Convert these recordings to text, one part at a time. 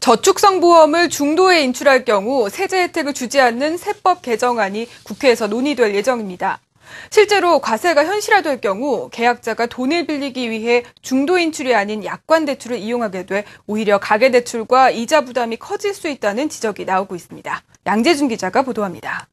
저축성 보험을 중도에 인출할 경우 세제 혜택을 주지 않는 세법 개정안이 국회에서 논의될 예정입니다. 실제로 과세가 현실화될 경우 계약자가 돈을 빌리기 위해 중도 인출이 아닌 약관 대출을 이용하게 돼 오히려 가계대출과 이자 부담이 커질 수 있다는 지적이 나오고 있습니다. 양재준 기자가 보도합니다.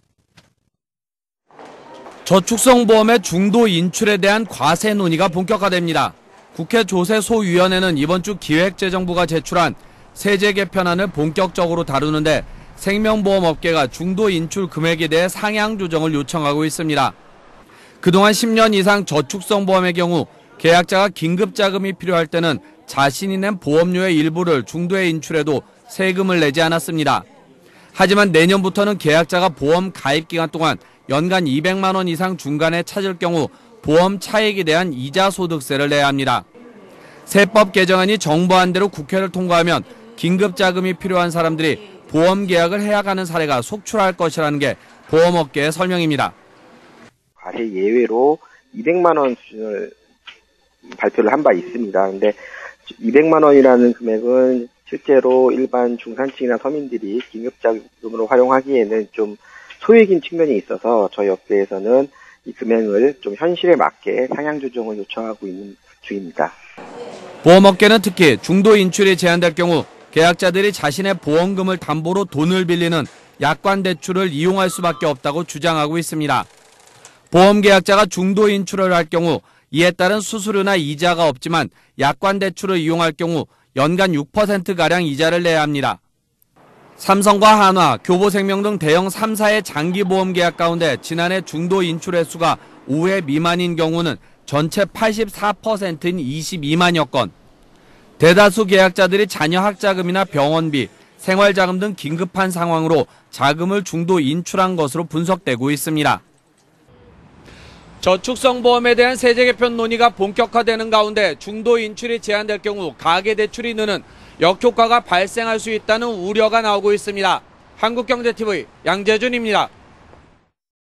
저축성 보험의 중도 인출에 대한 과세 논의가 본격화됩니다. 국회 조세소위원회는 이번 주 기획재정부가 제출한 세제 개편안을 본격적으로 다루는데 생명보험업계가 중도 인출 금액에 대해 상향 조정을 요청하고 있습니다. 그동안 10년 이상 저축성 보험의 경우 계약자가 긴급자금이 필요할 때는 자신이 낸 보험료의 일부를 중도에 인출해도 세금을 내지 않았습니다. 하지만 내년부터는 계약자가 보험 가입 기간 동안 연간 200만 원 이상 중간에 찾을 경우 보험 차익에 대한 이자 소득세를 내야 합니다. 세법 개정안이 정부안대로 국회를 통과하면 긴급자금이 필요한 사람들이 보험 계약을 해야 하는 사례가 속출할 것이라는 게 보험업계의 설명입니다. 과세 예외로 200만 원 수준을 발표를 한 바 있습니다. 그런데 200만 원이라는 금액은 실제로 일반 중산층이나 서민들이 긴급자금으로 활용하기에는 좀 소액인 측면이 있어서 저희 업계에서는 이 금액을 좀 현실에 맞게 상향 조정을 요청하고 있는 중입니다. 보험업계는 특히 중도 인출이 제한될 경우 계약자들이 자신의 보험금을 담보로 돈을 빌리는 약관 대출을 이용할 수밖에 없다고 주장하고 있습니다. 보험 계약자가 중도 인출을 할 경우 이에 따른 수수료나 이자가 없지만 약관 대출을 이용할 경우 연간 6%가량 이자를 내야 합니다. 삼성과 한화, 교보생명 등 대형 3사의 장기보험 계약 가운데 지난해 중도 인출 횟수가 5회 미만인 경우는 전체 84%인 22만여 건. 대다수 계약자들이 자녀 학자금이나 병원비, 생활자금 등 긴급한 상황으로 자금을 중도 인출한 것으로 분석되고 있습니다. 저축성 보험에 대한 세제 개편 논의가 본격화되는 가운데 중도 인출이 제한될 경우 가계대출이 느는 역효과가 발생할 수 있다는 우려가 나오고 있습니다. 한국경제TV 양재준입니다.